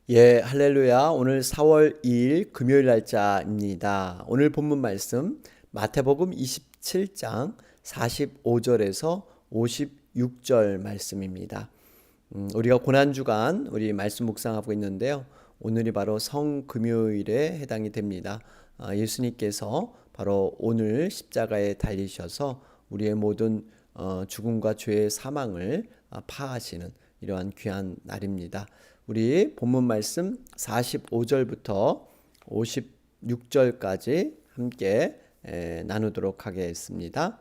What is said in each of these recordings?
예, 할렐루야. 오늘 4월 2일 금요일 날짜입니다. 오늘 본문 말씀 마태복음 27장 45절에서 56절 말씀입니다. 우리가 고난주간 우리 말씀 묵상하고 있는데요. 오늘이 바로 성금요일에 해당이 됩니다. 예수님께서 바로 오늘 십자가에 달리셔서 우리의 모든 죽음과 죄의 사망을 파하시는 이러한 귀한 날입니다. 우리 본문 말씀 45절부터 56절까지 함께 나누도록 하겠습니다.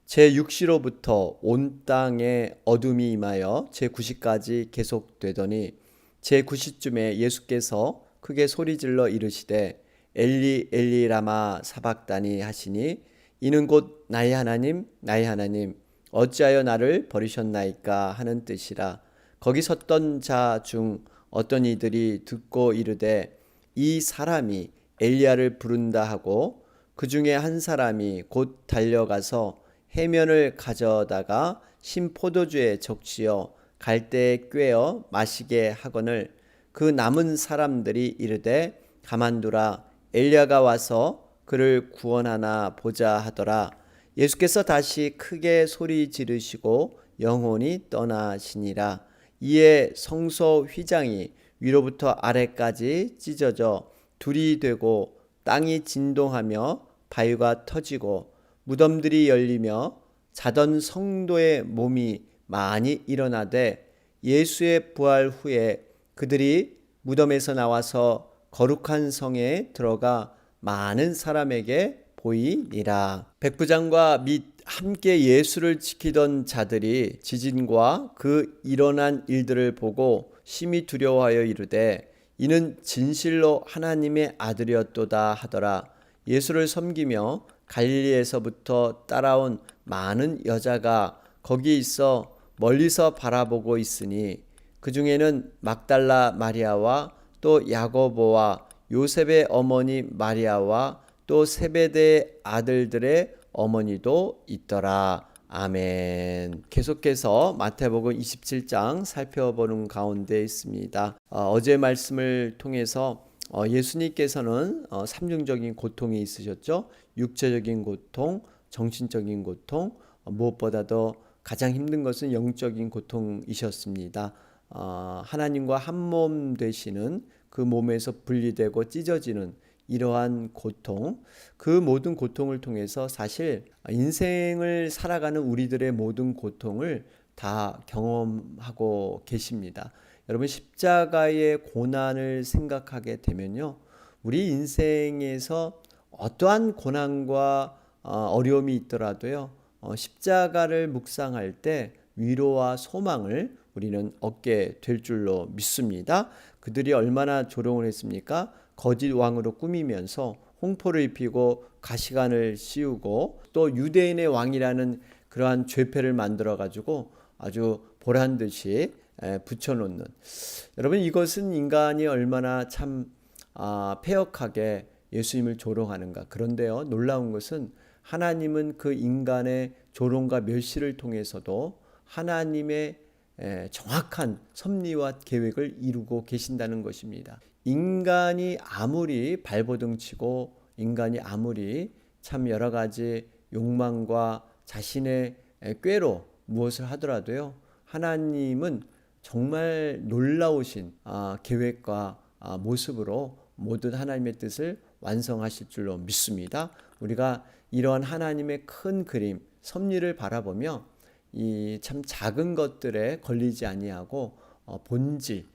제6시로부터 온 땅에 어둠이 임하여 제9시까지 계속되더니 제9시쯤에 예수께서 크게 소리질러 이르시되 엘리 엘리 라마 사박다니 하시니 이는 곧 나의 하나님 나의 하나님 어찌하여 나를 버리셨나이까 하는 뜻이라. 거기 섰던 자 중 어떤 이들이 듣고 이르되 이 사람이 엘리야를 부른다 하고 그 중에 한 사람이 곧 달려가서 해면을 가져다가 신 포도주에 적시어 갈대에 꿰어 마시게 하거늘 그 남은 사람들이 이르되 가만두라 엘리야가 와서 그를 구원하나 보자 하더라. 예수께서 다시 크게 소리 지르시고 영혼이 떠나시니라. 이에 성소 휘장이 위로부터 아래까지 찢어져 둘이 되고 땅이 진동하며 바위가 터지고 무덤들이 열리며 자던 성도의 몸이 많이 일어나되 예수의 부활 후에 그들이 무덤에서 나와서 거룩한 성에 들어가 많은 사람에게 보이니라. 백부장과 및 함께 예수를 지키던 자들이 지진과 그 일어난 일들을 보고 심히 두려워하여 이르되 이는 진실로 하나님의 아들이었도다 하더라. 예수를 섬기며 갈릴리에서부터 따라온 많은 여자가 거기 있어 멀리서 바라보고 있으니 그 중에는 막달라 마리아와 또 야고보와 요셉의 어머니 마리아와 또 세베대의 아들들의 어머니도 있더라. 아멘. 계속해서 마태복음 27장 살펴보는 가운데 있습니다. 어제 말씀을 통해서 예수님께서는 삼중적인 고통이 있으셨죠. 육체적인 고통, 정신적인 고통, 무엇보다도 가장 힘든 것은 영적인 고통이셨습니다. 하나님과 한 몸 되시는 그 몸에서 분리되고 찢어지는 이러한 고통, 그 모든 고통을 통해서 사실 인생을 살아가는 우리들의 모든 고통을 다 경험하고 계십니다. 여러분 십자가의 고난을 생각하게 되면요, 우리 인생에서 어떠한 고난과 어려움이 있더라도요, 십자가를 묵상할 때 위로와 소망을 우리는 얻게 될 줄로 믿습니다. 그들이 얼마나 조롱을 했습니까? 거짓 왕으로 꾸미면서 홍포를 입히고 가시관을 씌우고 또 유대인의 왕이라는 그러한 죄패를 만들어 가지고 아주 보란 듯이 붙여놓는, 여러분 이것은 인간이 얼마나 참 패역하게 예수님을 조롱하는가. 그런데요, 놀라운 것은 하나님은 그 인간의 조롱과 멸시를 통해서도 하나님의 정확한 섭리와 계획을 이루고 계신다는 것입니다. 인간이 아무리 발버둥치고 인간이 아무리 참 여러 가지 욕망과 자신의 꾀로 무엇을 하더라도요, 하나님은 정말 놀라우신 계획과 모습으로 모든 하나님의 뜻을 완성하실 줄로 믿습니다. 우리가 이러한 하나님의 큰 그림, 섭리를 바라보며 이 참 작은 것들에 걸리지 아니하고 본질,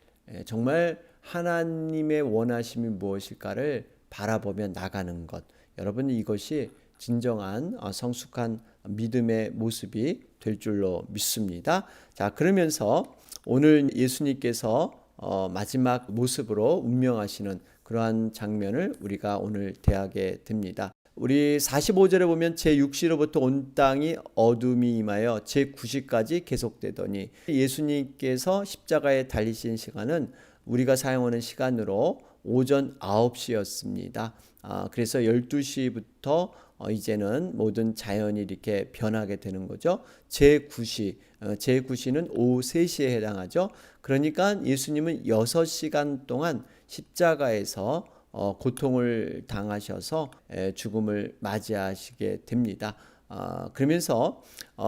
정말 하나님의 원하심이 무엇일까를 바라보며 나가는 것, 여러분 이것이 진정한 성숙한 믿음의 모습이 될 줄로 믿습니다. 자, 그러면서 오늘 예수님께서 마지막 모습으로 운명하시는 그러한 장면을 우리가 오늘 대하게 됩니다. 우리 45절에 보면 제6시로부터 온 땅이 어둠이 임하여 제9시까지 계속되더니, 예수님께서 십자가에 달리신 시간은 우리가 사용하는 시간으로 오전 9시였습니다. 그래서 12시부터 이제는 모든 자연이 이렇게 변하게 되는 거죠. 제9시는 오후 3시에 해당하죠. 그러니까 예수님은 6시간 동안 십자가에서 고통을 당하셔서 죽음을 맞이하시게 됩니다. 그러면서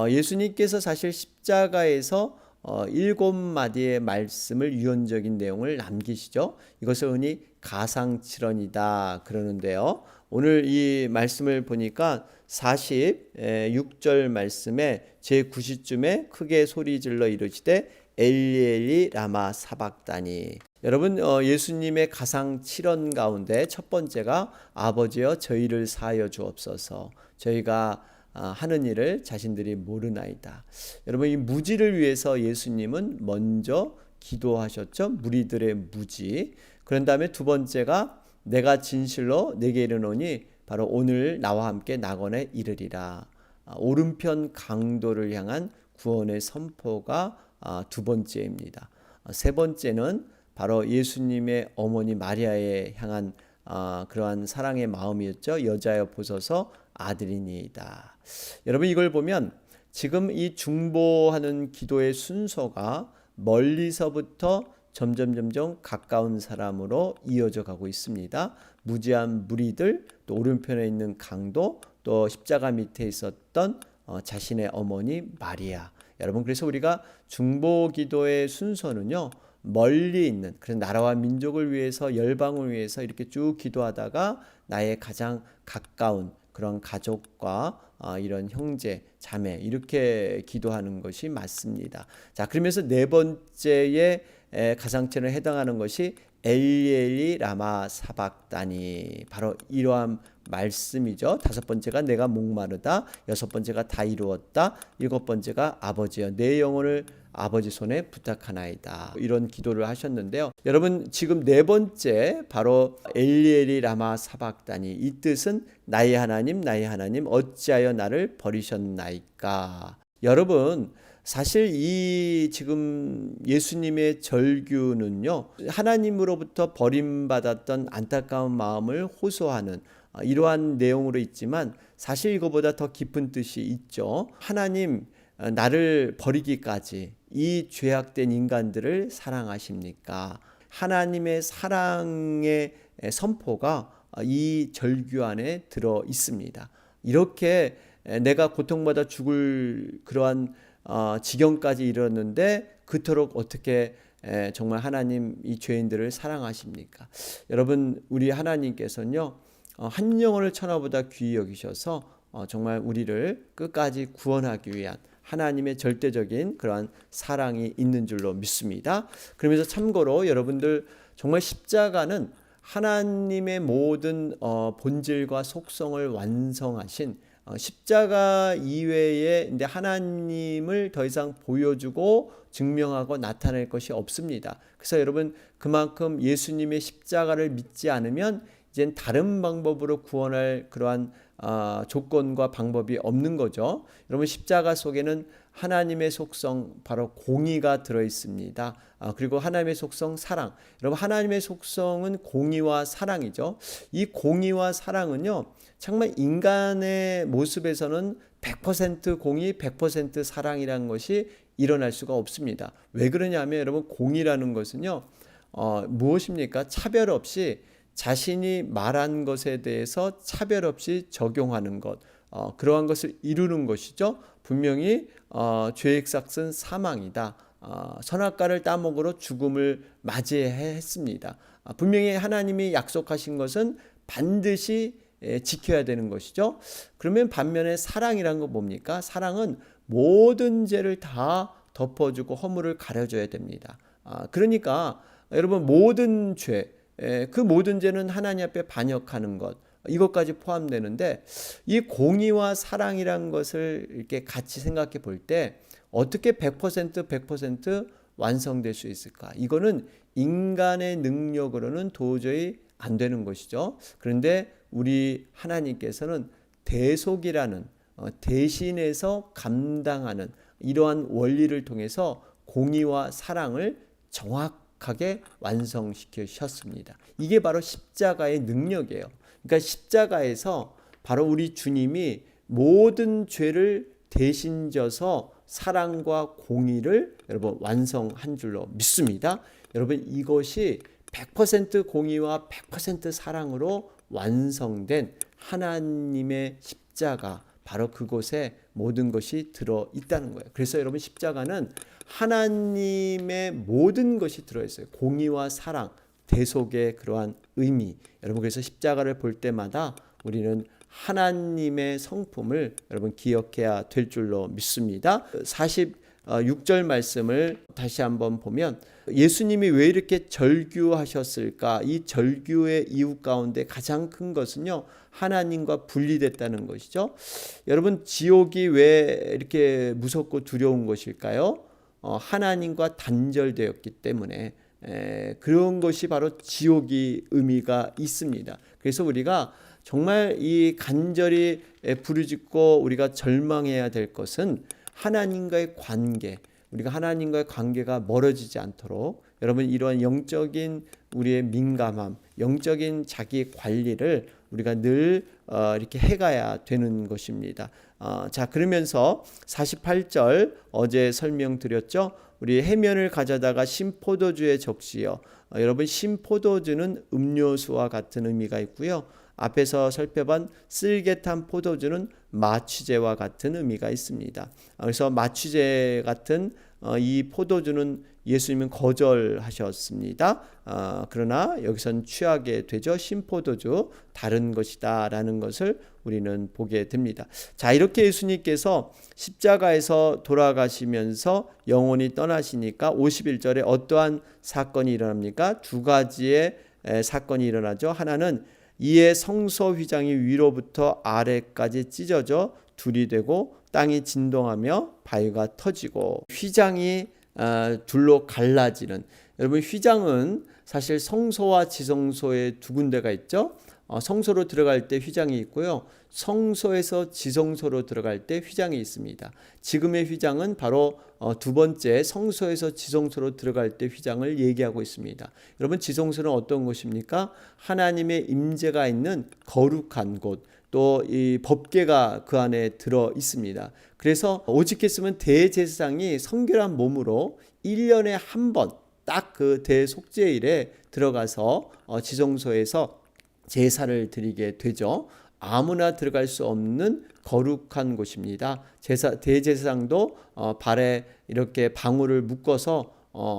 예수님께서 사실 십자가에서 7마디의 말씀을 유언적인 내용을 남기시죠. 이것을 흔히 가상칠언이다 그러는데요. 오늘 이 말씀을 보니까 46절 말씀에 제9시쯤에 크게 소리질러 이르시되 엘리 엘리 라마 사박다니. 여러분, 예수님의 가상 7언 가운데 첫 번째가 아버지여 저희를 사하여 주옵소서. 저희가 하는 일을 자신들이 모르나이다. 여러분, 이 무지를 위해서 예수님은 먼저 기도하셨죠. 무리들의 무지. 그런 다음에 두 번째가 내가 진실로 내게 이르노니 바로 오늘 나와 함께 낙원에 이르리라. 오른편 강도를 향한 구원의 선포가 두 번째입니다. 세 번째는 바로 예수님의 어머니 마리아에 향한 그러한 사랑의 마음이었죠. 여자여 보소서 아들이니이다. 여러분, 이걸 보면 지금 이 중보하는 기도의 순서가 멀리서부터 점점 가까운 사람으로 이어져 가고 있습니다. 무지한 무리들, 또 오른편에 있는 강도, 또 십자가 밑에 있었던 자신의 어머니 마리아. 여러분, 그래서 우리가 중보 기도의 순서는요, 멀리 있는 그런 나라와 민족을 위해서, 열방을 위해서 이렇게 쭉 기도하다가 나의 가장 가까운 그런 가족과 이런 형제, 자매 이렇게 기도하는 것이 맞습니다. 자, 그러면서 네 번째의 가상체에 해당하는 것이 엘리 엘리 라마 사박다니, 바로 이러한 말씀이죠. 다섯 번째가 내가 목마르다, 여섯 번째가 다 이루었다, 일곱 번째가 아버지여 내 영혼을 아버지 손에 부탁하나이다. 이런 기도를 하셨는데요. 여러분, 지금 네 번째 바로 엘리 엘리 라마 사박다니, 이 뜻은 나의 하나님 어찌하여 나를 버리셨나이까. 여러분, 사실 이 지금 예수님의 절규는요, 하나님으로부터 버림받았던 안타까운 마음을 호소하는 이러한 내용으로 있지만 사실 이거보다 더 깊은 뜻이 있죠. 하나님, 나를 버리기까지 이 죄악된 인간들을 사랑하십니까? 하나님의 사랑의 선포가 이 절규 안에 들어 있습니다. 이렇게 내가 고통받아 죽을 그러한 지경까지 이르렀는데 그토록 어떻게 정말 하나님 이 죄인들을 사랑하십니까? 여러분, 우리 하나님께서는요, 한 영혼을 천하보다 귀히 여기셔서 정말 우리를 끝까지 구원하기 위한 하나님의 절대적인 그러한 사랑이 있는 줄로 믿습니다. 그러면서 참고로 여러분들, 정말 십자가는 하나님의 모든 본질과 속성을 완성하신 십자가 이외에 이제 하나님을 더 이상 보여주고 증명하고 나타낼 것이 없습니다. 그래서 여러분, 그만큼 예수님의 십자가를 믿지 않으면 이젠 다른 방법으로 구원할 그러한 조건과 방법이 없는 거죠. 여러분, 십자가 속에는 하나님의 속성, 바로 공의가 들어 있습니다. 그리고 하나님의 속성 사랑. 여러분, 하나님의 속성은 공의와 사랑이죠. 이 공의와 사랑은요, 정말 인간의 모습에서는 100% 공의, 100% 사랑이라는 것이 일어날 수가 없습니다. 왜 그러냐면 여러분, 공의라는 것은요, 무엇입니까? 차별 없이 자신이 말한 것에 대해서 차별 없이 적용하는 것, 그러한 것을 이루는 것이죠. 분명히 죄의 삭은 사망이다. 선악과를 따먹으러 죽음을 맞이했습니다. 분명히 하나님이 약속하신 것은 반드시 지켜야 되는 것이죠. 그러면 반면에 사랑이란 거 뭡니까? 사랑은 모든 죄를 다 덮어주고 허물을 가려줘야 됩니다. 그러니까 여러분, 모든 죄, 그 모든 죄는 하나님 앞에 반역하는 것, 이것까지 포함되는데, 이 공의와 사랑이란 것을 이렇게 같이 생각해 볼 때 어떻게 100% 완성될 수 있을까? 이거는 인간의 능력으로는 도저히 안 되는 것이죠. 그런데 우리 하나님께서는 대속이라는 대신해서 감당하는 이러한 원리를 통해서 공의와 사랑을 정확하게 완성시키셨습니다. 이게 바로 십자가의 능력이에요. 그러니까 십자가에서 바로 우리 주님이 모든 죄를 대신 져서 사랑과 공의를 여러분 완성한 줄로 믿습니다. 여러분 이것이 100% 공의와 100% 사랑으로 완성된 하나님의 십자가, 바로 그곳에 모든 것이 들어 있다는 거예요. 그래서 여러분 십자가는 하나님의 모든 것이 들어 있어요. 공의와 사랑, 대속의 그러한 의미. 여러분 그래서 십자가를 볼 때마다 우리는 하나님의 성품을 여러분 기억해야 될 줄로 믿습니다. 46절 말씀을 다시 한번 보면 예수님이 왜 이렇게 절규하셨을까? 이 절규의 이유 가운데 가장 큰 것은요, 하나님과 분리됐다는 것이죠. 여러분 지옥이 왜 이렇게 무섭고 두려운 것일까요? 하나님과 단절되었기 때문에 그런 것이 바로 지옥이 의미가 있습니다. 그래서 우리가 정말 이 간절히 부르짖고 우리가 절망해야 될 것은 하나님과의 관계, 우리가 하나님과의 관계가 멀어지지 않도록 여러분 이러한 영적인 우리의 민감함, 영적인 자기 관리를 우리가 늘 이렇게 해가야 되는 것입니다. 자, 그러면서 48절 어제 설명드렸죠. 우리 해면을 가져다가 신포도주에 적시어. 여러분 신포도주는 음료수와 같은 의미가 있고요. 앞에서 살펴본 쓸개탄 포도주는 마취제와 같은 의미가 있습니다. 그래서 마취제 같은 이 포도주는 예수님은 거절하셨습니다. 그러나 여기선 취하게 되죠. 신포도주 다른 것이다 라는 것을 우리는 보게 됩니다. 자, 이렇게 예수님께서 십자가에서 돌아가시면서 영원히 떠나시니까 51절에 어떠한 사건이 일어납니까? 두 가지의 사건이 일어나죠. 하나는 이에 성소 휘장이 위로부터 아래까지 찢어져 둘이 되고 땅이 진동하며 바위가 터지고 휘장이 둘로 갈라지는. 여러분 휘장은 사실 성소와 지성소의 두 군데가 있죠. 성소로 들어갈 때 휘장이 있고요. 성소에서 지성소로 들어갈 때 휘장이 있습니다. 지금의 휘장은 바로 두 번째 성소에서 지성소로 들어갈 때 휘장을 얘기하고 있습니다. 여러분 지성소는 어떤 곳입니까? 하나님의 임재가 있는 거룩한 곳, 또 이 법궤가 그 안에 들어 있습니다. 그래서 오직했으면 대제사장이 성결한 몸으로 1년에 한 번 딱 그 대속죄일에 들어가서 지성소에서 제사를 드리게 되죠. 아무나 들어갈 수 없는 거룩한 곳입니다. 대제사장도 발에 이렇게 방울을 묶어서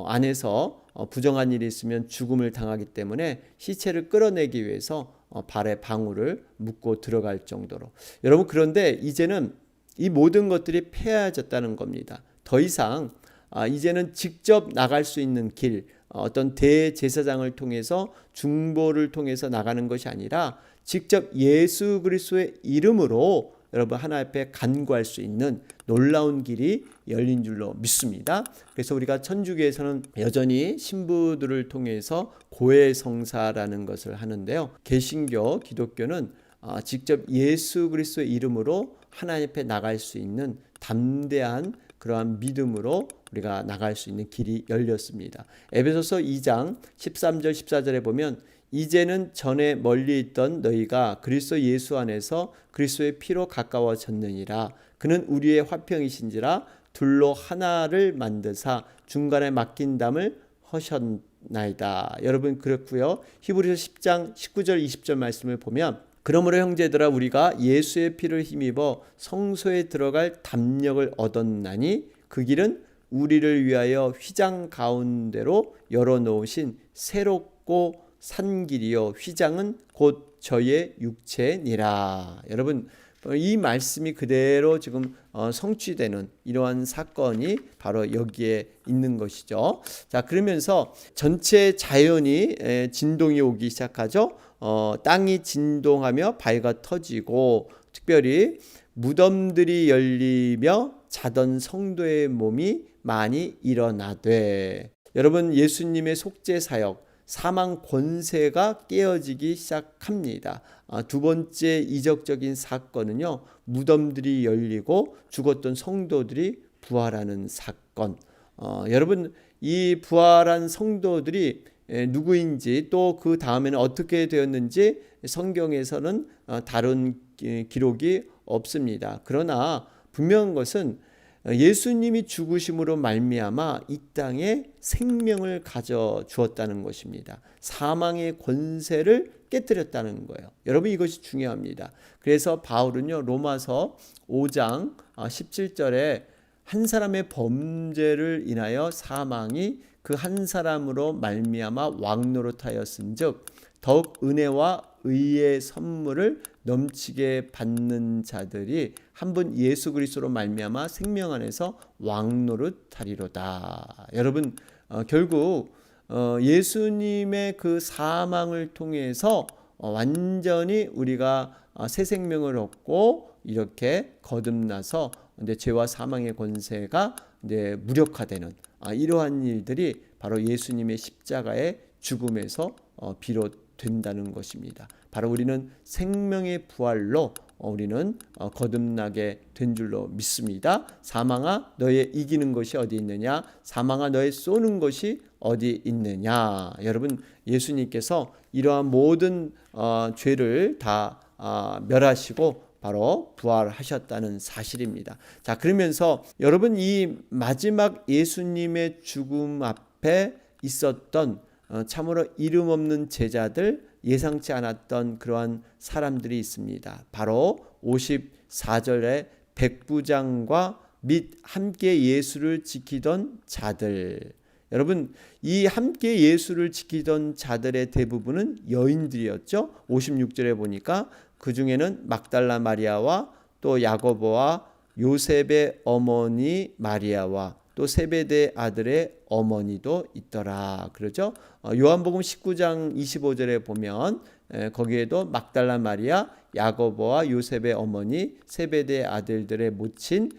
안에서 부정한 일이 있으면 죽음을 당하기 때문에 시체를 끌어내기 위해서 발에 방울을 묶고 들어갈 정도로. 여러분 그런데 이제는 이 모든 것들이 폐하여졌다는 겁니다. 더 이상 이제는 직접 나갈 수 있는 길, 어떤 대제사장을 통해서 중보를 통해서 나가는 것이 아니라 직접 예수 그리스도의 이름으로 여러분 하나님 앞에 간구할 수 있는 놀라운 길이 열린 줄로 믿습니다. 그래서 우리가 천주교에서는 여전히 신부들을 통해서 고해성사라는 것을 하는데요. 개신교, 기독교는 직접 예수 그리스도의 이름으로 하나님 앞에 나갈 수 있는 담대한 그러한 믿음으로 우리가 나갈 수 있는 길이 열렸습니다. 에베소서 2장 13절 14절에 보면 이제는 전에 멀리 있던 너희가 그리스도 예수 안에서 그리스도의 피로 가까워졌느니라. 그는 우리의 화평이신지라 둘로 하나를 만드사 중간에 맡긴 담을 하셨나이다. 여러분 그렇고요. 히브리서 10장 19절 20절 말씀을 보면 그러므로 형제들아 우리가 예수의 피를 힘입어 성소에 들어갈 담력을 얻었나니 그 길은 우리를 위하여 휘장 가운데로 열어놓으신 새롭고 산 길이요 휘장은 곧 저의 육체니라. 여러분 이 말씀이 그대로 지금 성취되는 이러한 사건이 바로 여기에 있는 것이죠. 자, 그러면서 전체 자연이 진동이 오기 시작하죠. 땅이 진동하며 바위가 터지고 특별히 무덤들이 열리며 자던 성도의 몸이 많이 일어나되. 여러분 예수님의 속죄 사역, 사망 권세가 깨어지기 시작합니다. 두 번째 이적적인 사건은요, 무덤들이 열리고 죽었던 성도들이 부활하는 사건. 여러분 이 부활한 성도들이 누구인지 또 그 다음에는 어떻게 되었는지 성경에서는 다룬 기록이 없습니다. 그러나 분명한 것은 예수님이 죽으심으로 말미암아 이 땅에 생명을 가져 주었다는 것입니다. 사망의 권세를 깨뜨렸다는 거예요. 여러분, 이것이 중요합니다. 그래서 바울은요, 로마서 5장 17절에 한 사람의 범죄를 인하여 사망이 그 한 사람으로 말미암아 왕노릇하였은즉 더욱 은혜와 의의 선물을 넘치게 받는 자들이 한 분 예수 그리스도로 말미암아 생명 안에서 왕노릇하리로다. 여러분, 결국 예수님의 그 사망을 통해서 완전히 우리가 새 생명을 얻고 이렇게 거듭나서 이제 죄와 사망의 권세가 이제 무력화되는 이러한 일들이 바로 예수님의 십자가의 죽음에서 비롯된다는 것입니다. 바로 우리는 생명의 부활로 우리는 거듭나게 된 줄로 믿습니다. 사망아, 너의 이기는 것이 어디 있느냐? 사망아, 너의 쏘는 것이 어디 있느냐? 여러분, 예수님께서 이러한 모든 죄를 다 멸하시고 바로 부활하셨다는 사실입니다. 자, 그러면서 여러분, 이 마지막 예수님의 죽음 앞에 있었던 참으로 이름 없는 제자들, 예상치 않았던 그러한 사람들이 있습니다. 바로 54절에 백부장과 및 함께 예수를 지키던 자들. 여러분, 이 함께 예수를 지키던 자들의 대부분은 여인들이었죠. 56절에 보니까 그 중에는 막달라 마리아와 또 야고보와 요셉의 어머니 마리아와 또 세베대 아들의 어머니도 있더라. 그러죠? 요한복음 19장 25절에 보면 거기에도 막달라 마리아, 야고보와 요셉의 어머니, 세베대 아들들의 모친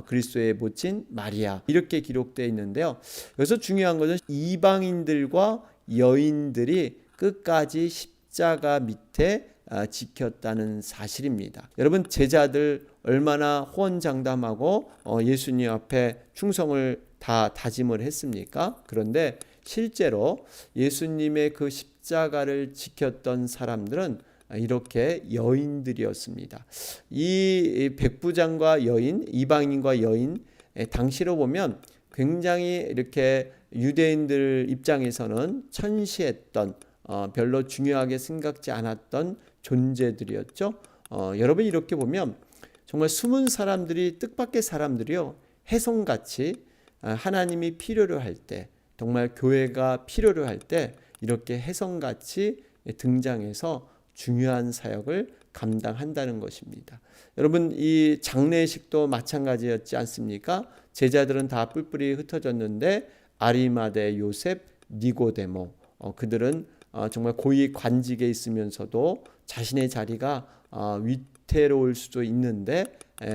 그리스도의 모친 마리아, 이렇게 기록되어 있는데요. 여기서 중요한 것은 이방인들과 여인들이 끝까지 십자가 밑에 지켰다는 사실입니다. 여러분, 제자들 얼마나 호언장담하고 예수님 앞에 충성을 다 다짐을 했습니까? 그런데 실제로 예수님의 그 십자가를 지켰던 사람들은 이렇게 여인들이었습니다. 이 백부장과 여인, 이방인과 여인, 당시로 보면 굉장히 이렇게 유대인들 입장에서는 천시했던 별로 중요하게 생각지 않았던 존재들이었죠. 여러분, 이렇게 보면 정말 숨은 사람들이, 뜻밖의 사람들이요, 혜성같이 하나님이 필요로 할 때, 정말 교회가 필요로 할 때 이렇게 혜성같이 등장해서 중요한 사역을 감당한다는 것입니다. 여러분, 이 장례식도 마찬가지였지 않습니까? 제자들은 다 뿔뿔이 흩어졌는데 아리마대 요셉, 니고데모, 그들은 정말 고위 관직에 있으면서도 자신의 자리가 위태로울 수도 있는데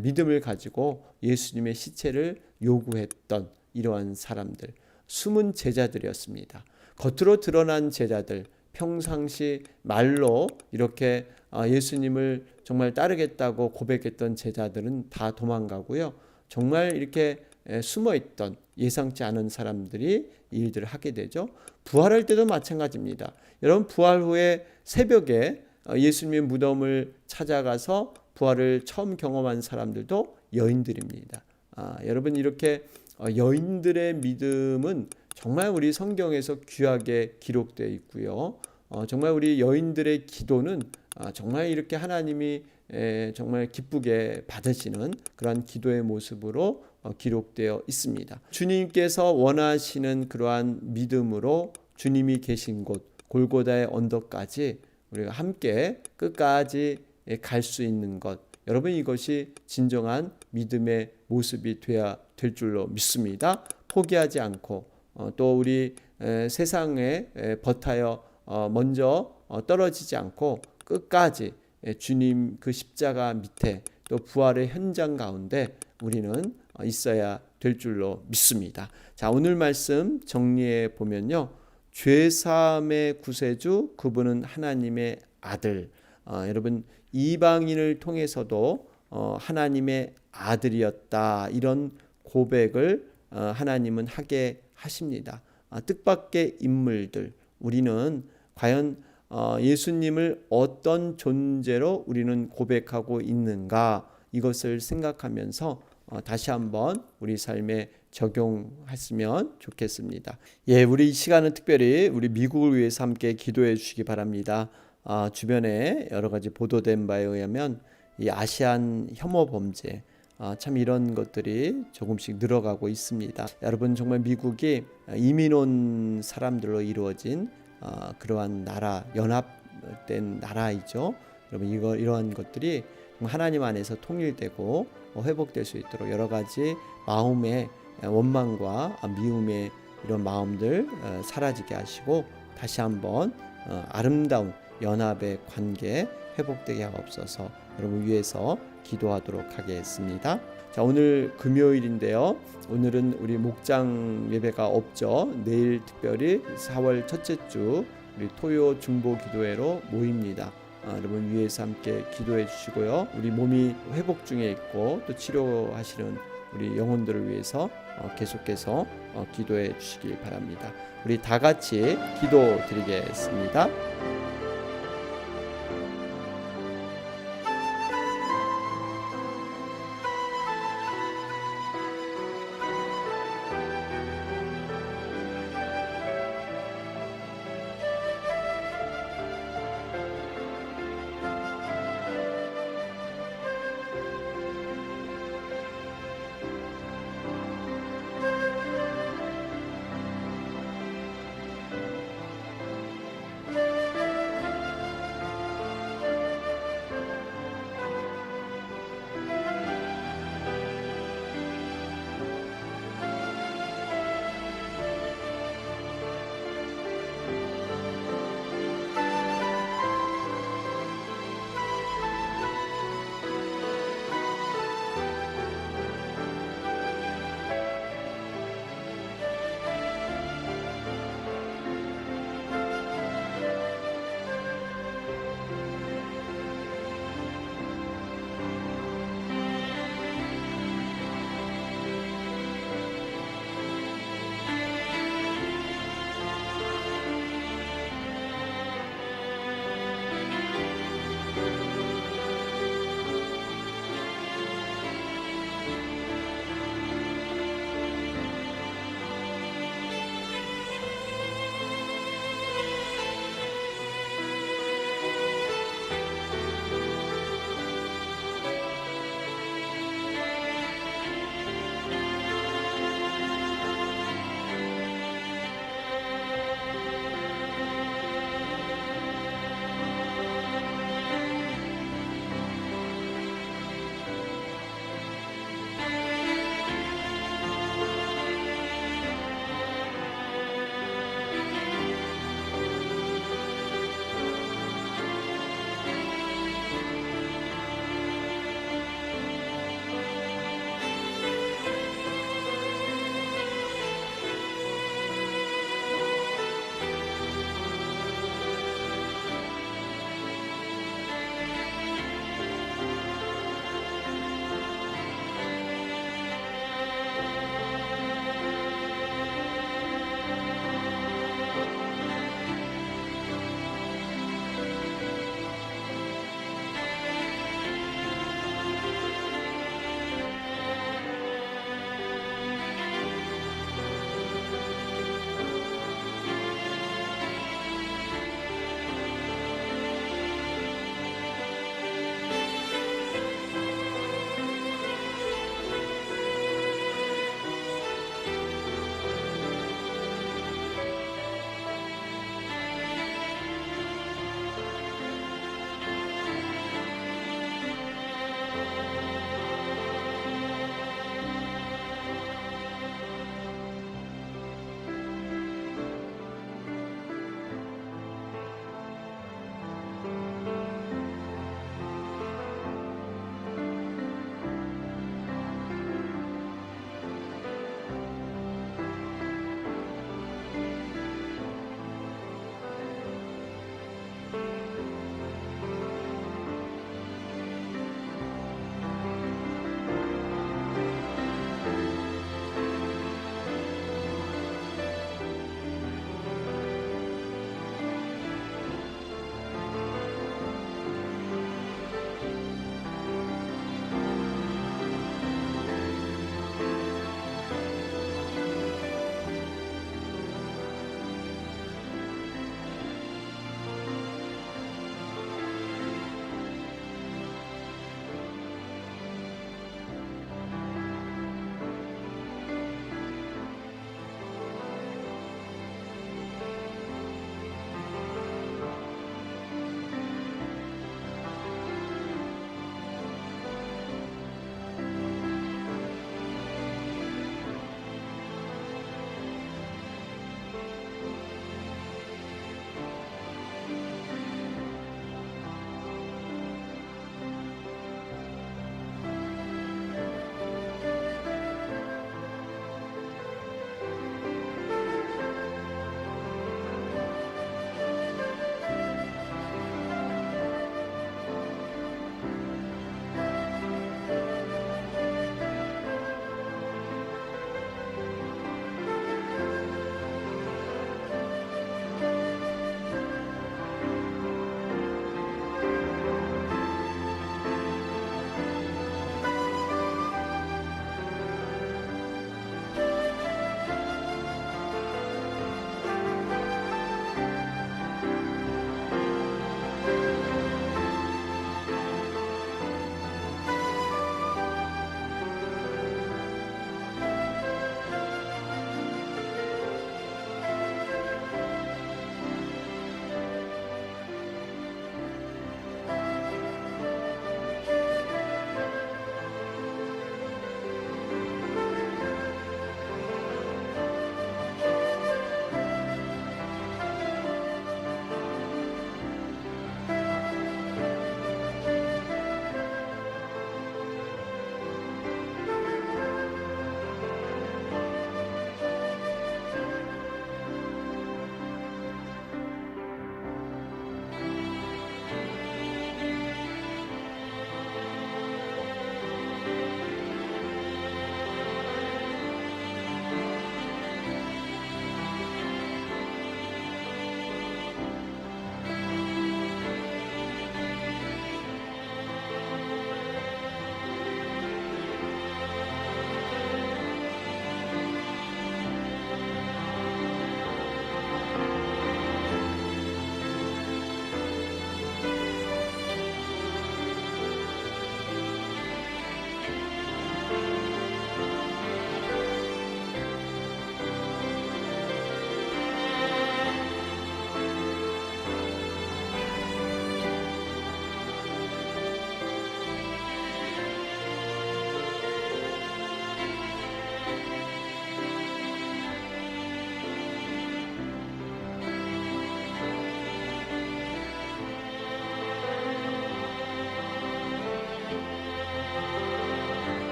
믿음을 가지고 예수님의 시체를 요구했던 이러한 사람들, 숨은 제자들이었습니다. 겉으로 드러난 제자들, 평상시 말로 이렇게 예수님을 정말 따르겠다고 고백했던 제자들은 다 도망가고요. 정말 이렇게 숨어있던 예상치 않은 사람들이 일들을 하게 되죠. 부활할 때도 마찬가지입니다. 여러분, 부활 후에 새벽에 예수님의 무덤을 찾아가서 부활을 처음 경험한 사람들도 여인들입니다. 여러분, 이렇게 여인들의 믿음은 정말 우리 성경에서 귀하게 기록되어 있고요. 정말 우리 여인들의 기도는 정말 이렇게 하나님이 정말 기쁘게 받으시는 그러한 기도의 모습으로 기록되어 있습니다. 주님께서 원하시는 그러한 믿음으로 주님이 계신 곳 골고다의 언덕까지 우리가 함께 끝까지 갈 수 있는 것, 여러분, 이것이 진정한 믿음의 모습이 되어야 될 줄로 믿습니다. 포기하지 않고 또 우리 세상에 버타여 먼저 떨어지지 않고 끝까지 주님 그 십자가 밑에 또 부활의 현장 가운데 우리는 있어야 될 줄로 믿습니다. 자, 오늘 말씀 정리해 보면요, 죄사함의 구세주, 그분은 하나님의 아들. 여러분, 이방인을 통해서도 하나님의 아들이었다, 이런 고백을 하나님은 하게 하십니다. 뜻밖의 인물들, 우리는 과연 예수님을 어떤 존재로 우리는 고백하고 있는가, 이것을 생각하면서 다시 한번 우리 삶에 적용했으면 좋겠습니다. 예, 우리 이 시간은 특별히 우리 미국을 위해서 함께 기도해 주시기 바랍니다. 주변에 여러 가지 보도된 바에 의하면 이 아시안 혐오 범죄, 참 이런 것들이 조금씩 늘어가고 있습니다. 여러분, 정말 미국이 이민 온 사람들로 이루어진 그러한 나라, 연합된 나라이죠. 여러분, 이러한 것들이 하나님 안에서 통일되고 회복될 수 있도록 여러 가지 마음의 원망과 미움의 이런 마음들 사라지게 하시고 다시 한번 아름다운 연합의 관계 회복되게 하옵소서. 여러분 위해서 기도하도록 하겠습니다. 자, 오늘 금요일인데요. 오늘은 우리 목장 예배가 없죠. 내일 특별히 4월 첫째 주 우리 토요 중보 기도회로 모입니다. 여러분 위해서 함께 기도해 주시고요. 우리 몸이 회복 중에 있고 또 치료하시는 우리 영혼들을 위해서 계속해서 기도해 주시길 바랍니다. 우리 다 같이 기도 드리겠습니다.